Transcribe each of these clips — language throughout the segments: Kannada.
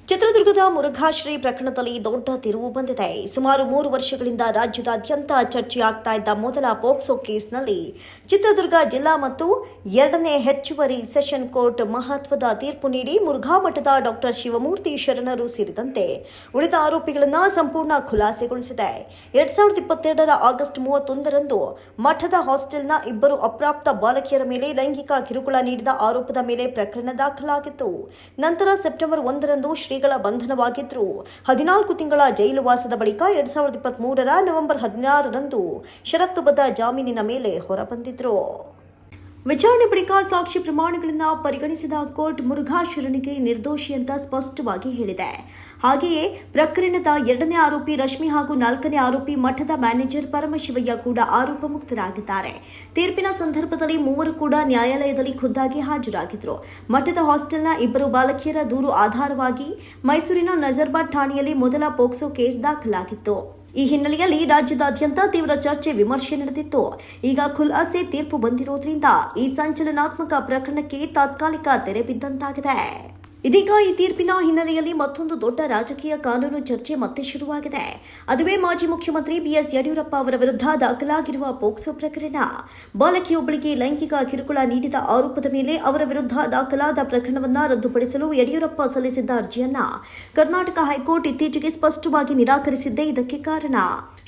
ಚಿತ್ರದುರ್ಗದ ಮುರುಘಾಶ್ರೀ ಪ್ರಕರಣದಲ್ಲಿ ದೊಡ್ಡ ತಿರುವು ಬಂದಿದೆ. ಸುಮಾರು 3 ವರ್ಷಗಳಿಂದ ರಾಜ್ಯದಾದ್ಯಂತ ಚರ್ಚೆಯಾಗ್ತಾ ಇದ್ದ ಮೊದಲ ಪೋಕ್ಸೋ ಕೇಸ್ನಲ್ಲಿ ಚಿತ್ರದುರ್ಗ ಜಿಲ್ಲಾ ಮತ್ತು 2ನೇ ಹೆಚ್ಚುವರಿ ಸೆಷನ್ ಕೋರ್ಟ್ ಮಹತ್ವದ ತೀರ್ಪು ನೀಡಿ ಮುರುಘಾ ಮಠದ ಡಾ ಶಿವಮೂರ್ತಿ ಶರಣರು ಸೇರಿದಂತೆ ಉಳಿದ ಆರೋಪಿಗಳನ್ನು ಸಂಪೂರ್ಣ ಖುಲಾಸೆಗೊಳಿಸಿದೆ. 2022 ಆಗಸ್ಟ್ 31ರಂದು ಮಠದ ಹಾಸ್ಟೆಲ್ನ 2 ಅಪ್ರಾಪ್ತ ಬಾಲಕಿಯರ ಮೇಲೆ ಲೈಂಗಿಕ ಕಿರುಕುಳ ನೀಡಿದ ಆರೋಪದ ಮೇಲೆ ಪ್ರಕರಣ ದಾಖಲಾಗಿತ್ತು. ನಂತರ ಸೆಪ್ಟೆಂಬರ್ 1ರಂದು ಶ್ರೀಗಳ ಬಂಧನವಾಗಿದ್ರು. 14 ತಿಂಗಳ ಜೈಲು ವಾಸದ ಬಳಿಕ 2023ರ ನವೆಂಬರ್ 16ರಂದು ಷರತ್ತುಬದ್ಧ ಜಾಮೀನಿನ ಮೇಲೆ ಹೊರಬಂದಿದ್ರು. ವಿಚಾರಣೆ ಬಳಿಕ ಸಾಕ್ಷಿ ಪ್ರಮಾಣಗಳನ್ನು ಪರಿಗಣಿಸಿದ ಕೋರ್ಟ್ ಮುರುಘಾ ಶರಣರಿಗೆ ನಿರ್ದೋಷಿ ಅಂತ ಸ್ಪಷ್ಟವಾಗಿ ಹೇಳಿದೆ. ಹಾಗೆಯೇ ಪ್ರಕರಣದ 2ನೇ ಆರೋಪಿ ರಶ್ಮಿ ಹಾಗೂ 4ನೇ ಆರೋಪಿ ಮಠದ ಮ್ಯಾನೇಜರ್ ಪರಮಶಿವಯ್ಯ ಕೂಡ ಆರೋಪ ಮುಕ್ತರಾಗಿದ್ದಾರೆ. ತೀರ್ಪಿನ ಸಂದರ್ಭದಲ್ಲಿ 3 ಕೂಡ ನ್ಯಾಯಾಲಯದಲ್ಲಿ ಖುದ್ದಾಗಿ ಹಾಜರಾಗಿದ್ರು. ಮಠದ ಹಾಸ್ಟೆಲ್ನ 2 ಬಾಲಕಿಯರ ದೂರು ಆಧಾರವಾಗಿ ಮೈಸೂರಿನ ನಜರ್ಬಾದ್ ಠಾಣೆಯಲ್ಲಿ ಮೊದಲ ಪೋಕ್ಸೋ ಕೇಸ್ ದಾಖಲಾಗಿತ್ತು. ಈ ಹಿನ್ನೆಲೆಯಲ್ಲಿ ರಾಜ್ಯದಾದ್ಯಂತ ತೀವ್ರ ಚರ್ಚೆ ವಿಮರ್ಶೆ ನಡೆದಿತ್ತು. ಈಗ ಖುಲಾಸೆ ತೀರ್ಪು ಬಂದಿರೋದ್ರಿಂದ ಈ ಸಂಚಲನಾತ್ಮಕ ಪ್ರಕರಣಕ್ಕೆ ತಾತ್ಕಾಲಿಕ ತೆರೆ ಬಿದ್ದಂತಾಗಿದೆ. ಇದೀಗ ಈ ತೀರ್ಪಿನ ಹಿನ್ನೆಲೆಯಲ್ಲಿ ಮತ್ತೊಂದು ದೊಡ್ಡ ರಾಜಕೀಯ ಕಾನೂನು ಚರ್ಚೆ ಮತ್ತೆ ಶುರುವಾಗಿದೆ. ಅದುವೇ ಮಾಜಿ ಮುಖ್ಯಮಂತ್ರಿ ಬಿಎಸ್ ಯಡಿಯೂರಪ್ಪ ಅವರ ವಿರುದ್ಧ ದಾಖಲಾಗಿರುವ ಪೋಕ್ಸೋ ಪ್ರಕರಣ. ಬಾಲಕಿಯೊಬ್ಬಳಿಗೆ ಲೈಂಗಿಕ ಕಿರುಕುಳ ನೀಡಿದ ಆರೋಪದ ಮೇಲೆ ಅವರ ವಿರುದ್ಧ ದಾಖಲಾದ ಪ್ರಕರಣವನ್ನು ರದ್ದುಪಡಿಸಲು ಯಡಿಯೂರಪ್ಪ ಸಲ್ಲಿಸಿದ್ದ ಅರ್ಜಿಯನ್ನ ಕರ್ನಾಟಕ ಹೈಕೋರ್ಟ್ ಇತ್ತೀಚೆಗೆ ಸ್ಪಷ್ಟವಾಗಿ ನಿರಾಕರಿಸಿದ್ದೇ ಇದಕ್ಕೆ ಕಾರಣ.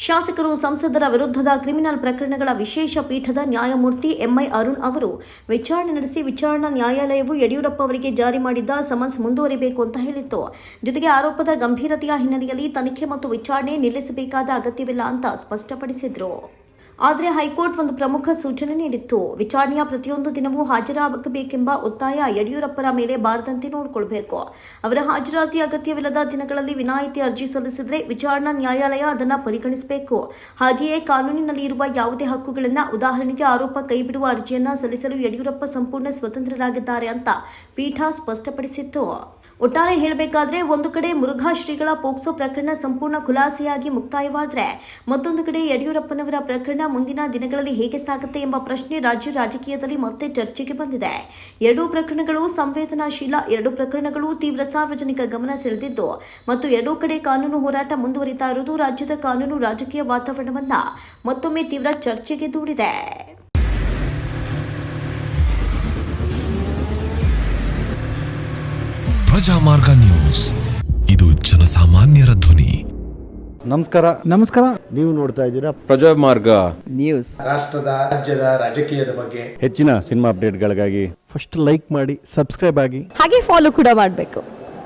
ಶಾಸಕರು, ಸಂಸದರ ವಿರುದ್ಧದ ಕ್ರಿಮಿನಲ್ ಪ್ರಕರಣಗಳ ವಿಶೇಷ ಪೀಠದ ನ್ಯಾಯಮೂರ್ತಿ ಎಂಐ ಅರುಣ್ ಅವರು ವಿಚಾರಣೆ ನಡೆಸಿ ವಿಚಾರಣಾ ನ್ಯಾಯಾಲಯವು ಯಡಿಯೂರಪ್ಪ ಅವರಿಗೆ ಜಾರಿ ಮಾಡಿದ್ದ ಸಮನ್ಸ್ ಮುಂದುವರಿಬೇಕು ಅಂತ ಹೇಳಿತ್ತು. ಜೊತೆಗೆ ಆರೋಪದ ಗಂಭೀರತೆಯ ಹಿನ್ನೆಲೆಯಲ್ಲಿ ತನಿಖೆ ಮತ್ತು ವಿಚಾರಣೆ ನಿಲ್ಲಿಸಬೇಕಾದ ಅಗತ್ಯವಿಲ್ಲ ಅಂತ ಸ್ಪಷ್ಟಪಡಿಸಿದ್ರು. ಆದರೆ ಹೈಕೋರ್ಟ್ ಒಂದು ಪ್ರಮುಖ ಸೂಚನೆ ನೀಡಿತ್ತು. ವಿಚಾರಣೆಯ ಪ್ರತಿಯೊಂದು ದಿನವೂ ಹಾಜರಾಗಬೇಕೆಂಬ ಒತ್ತಾಯ ಯಡಿಯೂರಪ್ಪರ ಮೇಲೆ ಬಾರದಂತೆ ನೋಡಿಕೊಳ್ಳಬೇಕು. ಅವರ ಹಾಜರಾತಿ ಅಗತ್ಯವಿಲ್ಲದ ದಿನಗಳಲ್ಲಿ ವಿನಾಯಿತಿ ಅರ್ಜಿ ಸಲ್ಲಿಸಿದರೆ ವಿಚಾರಣಾ ನ್ಯಾಯಾಲಯ ಅದನ್ನು ಪರಿಗಣಿಸಬೇಕು. ಹಾಗೆಯೇ ಕಾನೂನಿನಲ್ಲಿ ಇರುವ ಯಾವುದೇ ಹಕ್ಕುಗಳನ್ನು, ಉದಾಹರಣೆಗೆ ಆರೋಪ ಕೈಬಿಡುವ ಅರ್ಜಿಯನ್ನು ಸಲ್ಲಿಸಲು ಯಡಿಯೂರಪ್ಪ ಸಂಪೂರ್ಣ ಸ್ವತಂತ್ರರಾಗಿದ್ದಾರೆ ಅಂತ ಪೀಠ ಸ್ಪಷ್ಟಪಡಿಸಿತ್ತು. ಒಟ್ಟಾರೆ ಹೇಳಬೇಕಾದ್ರೆ ಒಂದು ಕಡೆ ಮುರುಘಾ ಶ್ರೀಗಳ ಪೋಕ್ಸೋ ಪ್ರಕರಣ ಸಂಪೂರ್ಣ ಖುಲಾಸೆಯಾಗಿ ಮುಕ್ತಾಯವಾದರೆ ಮತ್ತೊಂದು ಕಡೆ ಯಡಿಯೂರಪ್ಪನವರ ಪ್ರಕರಣ ಮುಂದಿನ ದಿನಗಳಲ್ಲಿ ಹೇಗೆ ಸಾಗುತ್ತೆ ಎಂಬ ಪ್ರಶ್ನೆ ರಾಜ್ಯ ರಾಜಕೀಯದಲ್ಲಿ ಮತ್ತೆ ಚರ್ಚೆಗೆ ಬಂದಿದೆ. 2 ಪ್ರಕರಣಗಳು ಸಂವೇದನಾಶೀಲ, 2 ಪ್ರಕರಣಗಳು ತೀವ್ರ ಸಾರ್ವಜನಿಕ ಗಮನ ಸೆಳೆದಿದ್ದು ಮತ್ತು 2 ಕಡೆ ಕಾನೂನು ಹೋರಾಟ ಮುಂದುವರಿತಾ ಇರುವುದು ರಾಜ್ಯದ ಕಾನೂನು ರಾಜಕೀಯ ವಾತಾವರಣವನ್ನ ಮತ್ತೊಮ್ಮೆ ತೀವ್ರ ಚರ್ಚೆಗೆ ದೂಡಿದೆ. ಪ್ರಜಾಮಾರ್ಗ ನ್ಯೂಸ್, ಇದು ಜನಸಾಮಾನ್ಯರ ಧ್ವನಿ. ನಮಸ್ಕಾರ. ನೀವು ನೋಡ್ತಾ ಇದ್ದೀರಾ ಪ್ರಜಾಮಾರ್ಗ ನ್ಯೂಸ್. ರಾಷ್ಟ್ರದ, ರಾಜ್ಯದ ರಾಜಕೀಯದ ಬಗ್ಗೆ ಹೆಚ್ಚಿನ ಸಿನಿಮಾ ಅಪ್ಡೇಟ್ಗಳಿಗಾಗಿ ಫಸ್ಟ್ ಲೈಕ್ ಮಾಡಿ, ಸಬ್ಸ್ಕ್ರೈಬ್ ಆಗಿ, ಹಾಗೆ ಫಾಲೋ ಕೂಡ ಮಾಡಬೇಕು.